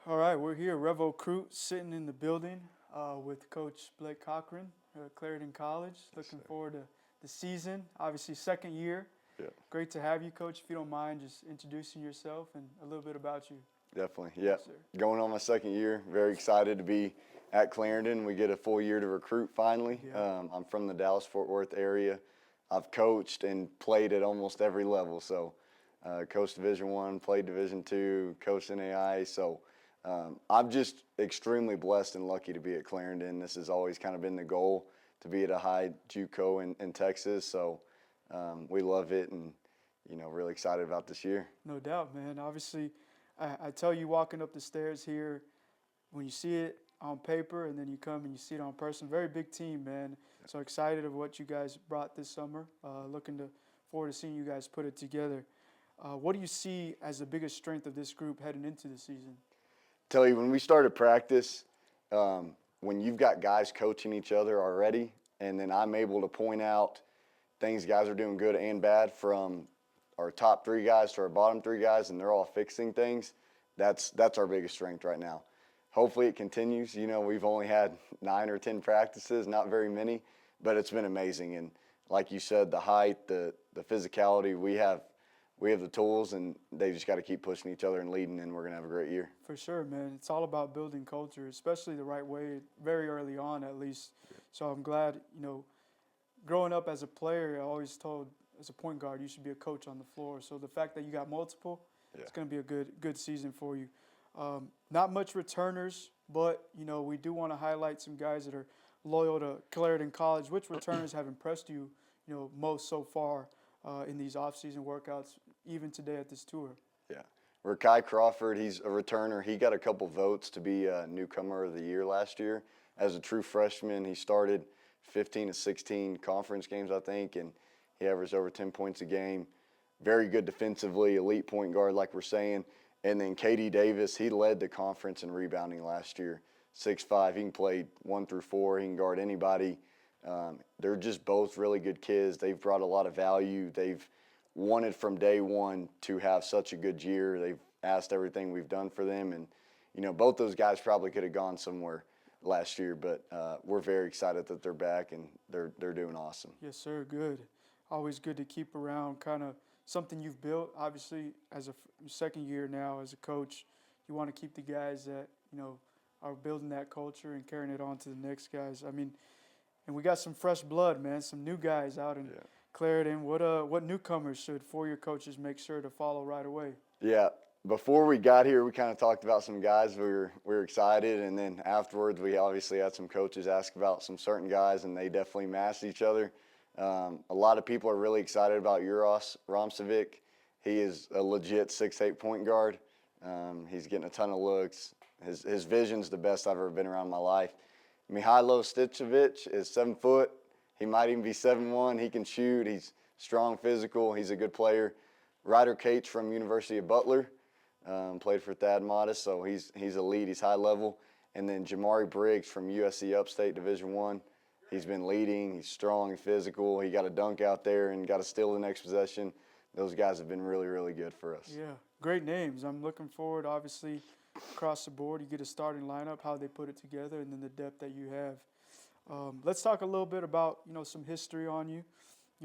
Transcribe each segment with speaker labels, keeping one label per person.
Speaker 1: All right, we're here, Revocruit, sitting in the building with Coach Blake Cochran at Clarendon College. Looking forward to the season, obviously second year.
Speaker 2: Yeah,
Speaker 1: Great to have you, Coach. If you don't mind just introducing yourself and a little bit about you.
Speaker 2: definitely. Yeah,
Speaker 1: Yes, sir.
Speaker 2: going on my second year. Very excited to be at Clarendon. We get a full year to recruit finally.
Speaker 1: Yeah.
Speaker 2: I'm from the Dallas-Fort Worth area. I've coached and played at almost every level. So, coached Division I, played Division II, coached NAIA. So, I'm just extremely blessed and lucky to be at Clarendon. This has always kind of been the goal, to be at a high JUCO in Texas. So, we love it and, really excited about this year.
Speaker 1: No doubt, man. Obviously, I tell you, walking up the stairs here, when you see it on paper and then you come and you see it on person, very big team, man. So excited of what you guys brought this summer. Forward to seeing you guys put it together. What do you see as the biggest strength of this group heading into the season?
Speaker 2: Tell you, when we started practice, when you've got guys coaching each other already, and then I'm able to point out things guys are doing good and bad, from our top three guys to our bottom three guys, and they're all fixing things, that's our biggest strength right now. Hopefully it continues. We've only had 9 or 10 practices, not very many, but it's been amazing. And like you said, the height, the physicality, we have the tools, and they just got to keep pushing each other and leading, and we're going to have a great year.
Speaker 1: For sure, man. It's all about building culture, especially the right way, very early on at least. So I'm glad, growing up as a player, I always told as a point guard, you should be a coach on the floor. So the fact that you got multiple, it's going to be a good season for you. Not much returners, but, we do want to highlight some guys that are loyal to Clarendon College. Which returners have impressed you, most so far in these off-season workouts, even today at this tour?
Speaker 2: Yeah. Rakai Crawford, he's a returner. He got a couple votes to be a newcomer of the year last year. As a true freshman, he started 15 to 16 conference games, I think, and he averaged over 10 points a game. Very good defensively, elite point guard, like we're saying. And then KD Davis, he led the conference in rebounding last year. 6'5", he can play 1 through 4. He can guard anybody. They're just both really good kids. They've brought a lot of value. They've wanted from day one to have such a good year. They've asked everything we've done for them. And, both those guys probably could have gone somewhere last year, but we're very excited that they're back, and they're doing awesome.
Speaker 1: Yes, sir. Good. Always good to keep around kind of something you've built. Obviously, as a second year now as a coach, you want to keep the guys that, are building that culture and carrying it on to the next guys. I mean, and we got some fresh blood, man, some new guys out in Clarendon. What newcomers should four-year coaches make sure to follow right away?
Speaker 2: Yeah. Before we got here, we kind of talked about some guys. We were excited, and then afterwards, we obviously had some coaches ask about some certain guys, and they definitely matched each other. A lot of people are really excited about Uros Romcevic. He is a legit 6'8" point guard. He's getting a ton of looks. His vision's the best I've ever been around in my life. Mihailo Sticevic is 7 foot. He might even be 7'1". He can shoot. He's strong, physical. He's a good player. Ryder Cates from University of Butler, played for Thad Modest, so he's elite. He's high level. And then Jamari Briggs from USC Upstate Division I. He's been leading. He's strong and physical. He got a dunk out there and got a steal the next possession. Those guys have been really, really good for us.
Speaker 1: Yeah, great names. I'm looking forward, obviously, across the board. You get a starting lineup, how they put it together, and then the depth that you have. Let's talk a little bit about, some history on you.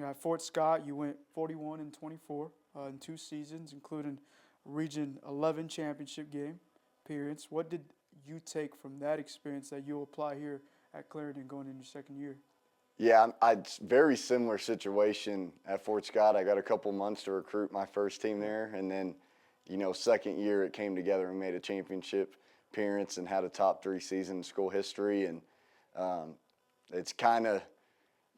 Speaker 1: At Fort Scott, you went 41-24 in 2 seasons, including Region 11 championship game appearance. What did you take from that experience that you'll apply here at Clarendon going into your second year?
Speaker 2: Yeah, it's very similar situation at Fort Scott. I got a couple months to recruit my first team there, and then, second year it came together and made a championship appearance and had a top 3 season in school history. And it's kind of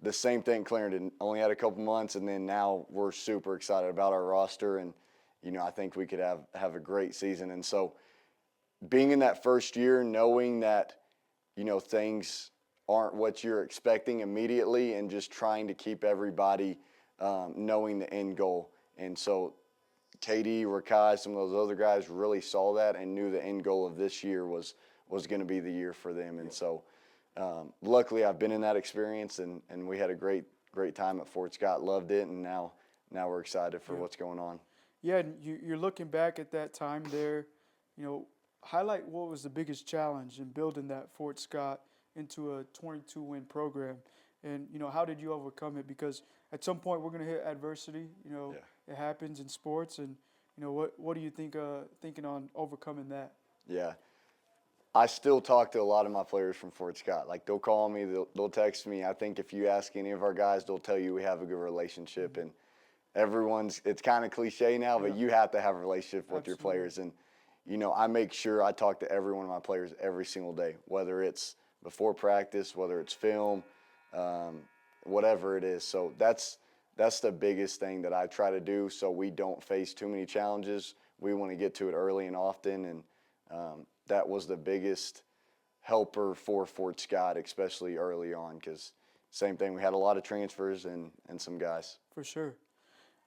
Speaker 2: the same thing. Clarendon only had a couple months, and then now we're super excited about our roster, and I think we could have a great season. And so, being in that first year, knowing that things aren't what you're expecting immediately, and just trying to keep everybody knowing the end goal. And so KD, Rakai, some of those other guys really saw that and knew the end goal of this year was going to be the year for them. And so luckily I've been in that experience, and we had a great time at Fort Scott, loved it, and now now we're excited for
Speaker 1: Yeah.
Speaker 2: what's going on.
Speaker 1: Yeah, and you're looking back at that time there, highlight what was the biggest challenge in building that Fort Scott into a 22-win program, and how did you overcome it? Because at some point we're gonna hit adversity.
Speaker 2: Yeah.
Speaker 1: It happens in sports, and what do you think? Thinking on overcoming that?
Speaker 2: Yeah. I still talk to a lot of my players from Fort Scott. Like they'll call me, they'll text me. I think if you ask any of our guys, they'll tell you we have a good relationship. And it's kind of cliche now, but
Speaker 1: Yeah.
Speaker 2: you have to have a relationship with your
Speaker 1: Absolutely.
Speaker 2: players. And, I make sure I talk to every one of my players every single day, whether it's before practice, whether it's film, whatever it is. So that's the biggest thing that I try to do so we don't face too many challenges. We want to get to it early and often. And that was the biggest helper for Fort Scott, especially early on, because same thing, we had a lot of transfers and some guys.
Speaker 1: For sure.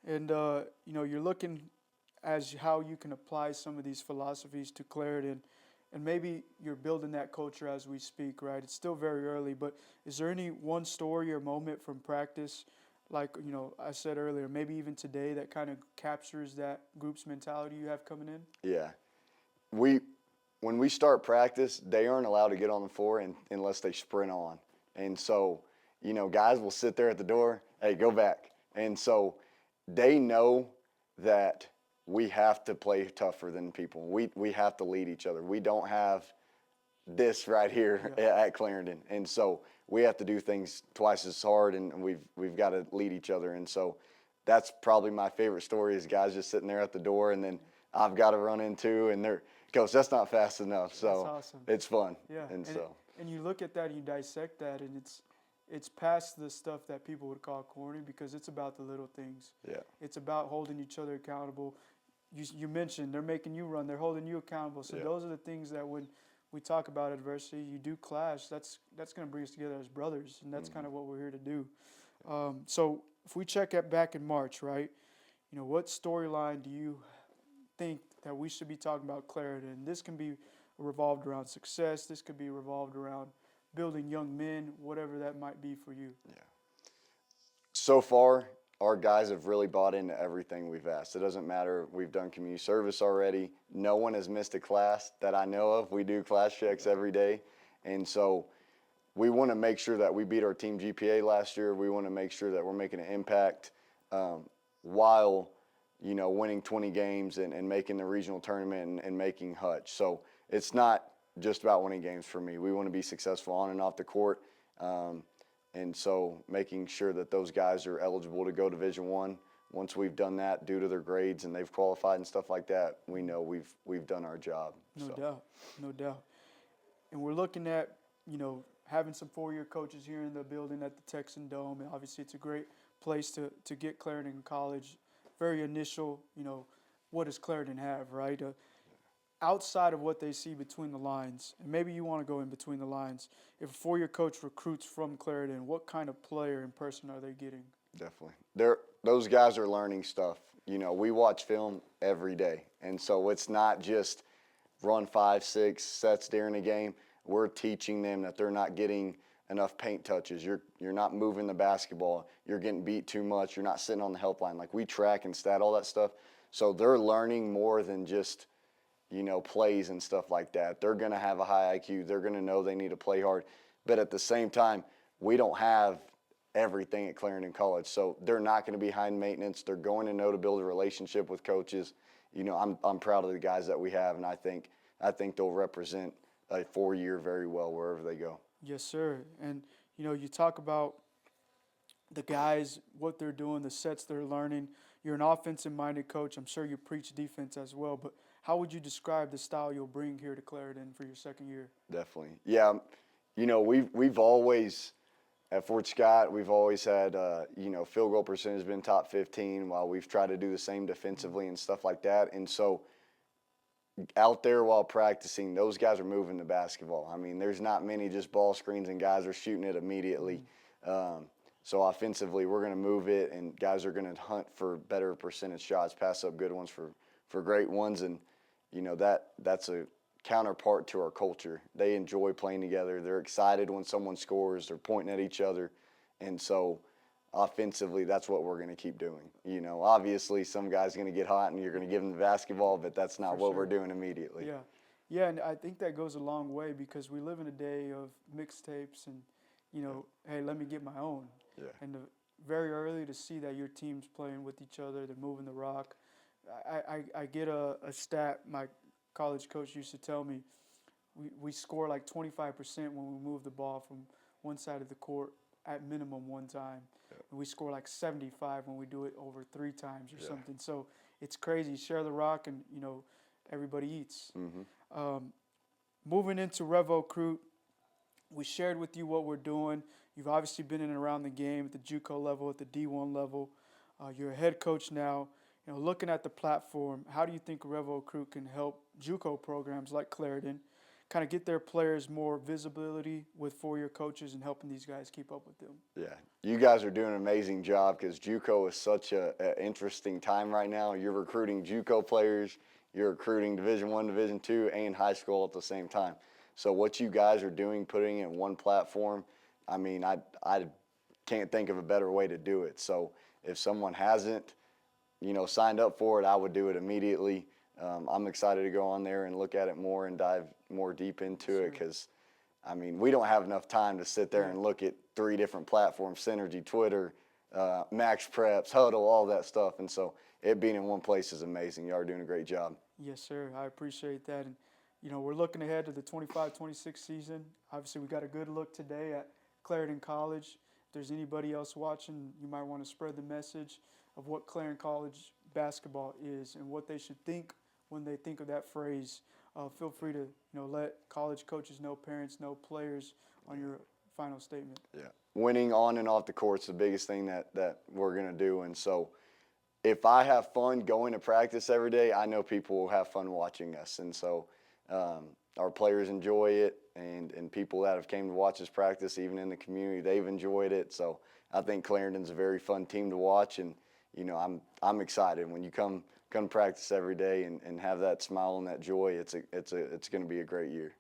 Speaker 1: And you're looking as how you can apply some of these philosophies to Clarendon, and maybe you're building that culture as we speak, right? It's still very early, but is there any one story or moment from practice, like I said earlier, maybe even today, that kind of captures that group's mentality you have coming in?
Speaker 2: Yeah. When we start practice, they aren't allowed to get on the floor unless they sprint on. And so, guys will sit there at the door, hey, go back. And so they know that we have to play tougher than people. We have to lead each other. We don't have this right here at Clarendon. And so we have to do things twice as hard, and we've got to lead each other. And so that's probably my favorite story is guys just sitting there at the door, and then I've got to run into, and they're, Coach, that's not fast enough. So
Speaker 1: That's awesome.
Speaker 2: it's fun.
Speaker 1: Yeah,
Speaker 2: And
Speaker 1: and you look at that and you dissect that, and it's past the stuff that people would call corny, because it's about the little things.
Speaker 2: yeah.
Speaker 1: It's about holding each other accountable. You mentioned they're making you run, they're holding you accountable. So
Speaker 2: Yeah.
Speaker 1: those are the things that when we talk about adversity, you do clash. That's going to bring us together as brothers, and that's kind of what we're here to do. So if we check back in March, right? What storyline do you think that we should be talking about Clarendon? This can be revolved around success. This could be revolved around building young men, whatever that might be for you.
Speaker 2: So far, our guys have really bought into everything we've asked. It doesn't matter. We've done community service already. No one has missed a class that I know of. We do class checks every day. And so we want to make sure that we beat our team GPA last year. We want to make sure that we're making an impact while, winning 20 games and making the regional tournament and making Hutch. So it's not just about winning games for me. We want to be successful on and off the court. And so making sure that those guys are eligible to go Division I. Once we've done that due to their grades and they've qualified and stuff like that, we know we've done our job.
Speaker 1: No doubt. And we're looking at, having some four-year coaches here in the building at the Texan Dome. And obviously it's a great place to get Clarendon College. Very initial, what does Clarendon have, right? Outside of what they see between the lines, and maybe you want to go in between the lines, if a four-year coach recruits from Clarendon, what kind of player and person are they getting?
Speaker 2: Definitely. Those guys are learning stuff. We watch film every day. And so it's not just run 5-6 sets during a game. We're teaching them that they're not getting enough paint touches. You're not moving the basketball. You're getting beat too much. You're not sitting on the help line. Like we track and stat all that stuff. So they're learning more than just plays and stuff like that. They're going to have a high IQ. They're going to know they need to play hard. But at the same time, we don't have everything at Clarendon College. So they're not going to be high maintenance. They're going to know to build a relationship with coaches. I'm proud of the guys that we have, and I think they'll represent a 4-year very well wherever they go.
Speaker 1: Yes, sir. And, you talk about the guys, what they're doing, the sets they're learning. You're an offensive-minded coach. I'm sure you preach defense as well, but how would you describe the style you'll bring here to Clarendon for your second year?
Speaker 2: Definitely. Yeah. We've always, at Fort Scott, we've always had, field goal percentage has been top 15 while we've tried to do the same defensively and stuff like that. And so out there while practicing, those guys are moving the basketball. I mean, there's not many just ball screens and guys are shooting it immediately. So offensively, we're going to move it, and guys are going to hunt for better percentage shots, pass up good ones for great ones. And, that's a counterpart to our culture. They enjoy playing together. They're excited when someone scores. They're pointing at each other. And so offensively, that's what we're going to keep doing. You know, obviously some guy's going to get hot and you're going to give him the basketball, but that's not
Speaker 1: For
Speaker 2: what
Speaker 1: sure.
Speaker 2: we're doing immediately.
Speaker 1: Yeah. Yeah, and I think that goes a long way because we live in a day of mixtapes and, you know, hey, let me get my own.
Speaker 2: Yeah.
Speaker 1: And very early to see that your team's playing with each other, they're moving the rock. I get a stat my college coach used to tell me. We score like 25% when we move the ball from one side of the court at minimum one time.
Speaker 2: Yeah.
Speaker 1: And we score like 75 when we do it over 3 times or
Speaker 2: Yeah.
Speaker 1: something. So it's crazy. Share the rock and, you know, everybody eats.
Speaker 2: Mm-hmm.
Speaker 1: Moving into Revocruit, we shared with you what we're doing. You've obviously been in and around the game at the JUCO level, at the D1 level. You're a head coach now. You know, looking at the platform, how do you think Revocruit can help JUCO programs like Clarendon kind of get their players more visibility with four-year coaches and helping these guys keep up with them?
Speaker 2: Yeah, you guys are doing an amazing job because JUCO is such a interesting time right now. You're recruiting JUCO players, you're recruiting Division I, Division II, and high school at the same time. So what you guys are doing, putting it in one platform, I mean, I can't think of a better way to do it. So if someone hasn't, you know, signed up for it, I would do it immediately. I'm excited to go on there and look at it more and dive more deep into it because, I mean, we don't have enough time to sit there and look at 3 different platforms, Synergy, Twitter, Max Preps, Huddle, all that stuff. And so it being in one place is amazing. You are doing a great job.
Speaker 1: Yes, sir. I appreciate that. And, you know, we're looking ahead to the 25-26 season. Obviously, we got a good look today at Clarendon College. If there's anybody else watching, you might want to spread the message of what Clarendon College basketball is and what they should think when they think of that phrase. Feel free to, you know, let college coaches know, parents know, players on your final statement.
Speaker 2: Yeah, winning on and off the court is the biggest thing that we're going to do. And so if I have fun going to practice every day, I know people will have fun watching us. And so our players enjoy it, and people that have came to watch us practice, even in the community, they've enjoyed it. So I think Clarendon's a very fun team to watch, and you know, I'm excited when you come practice every day and have that smile and that joy. It's going to be a great year.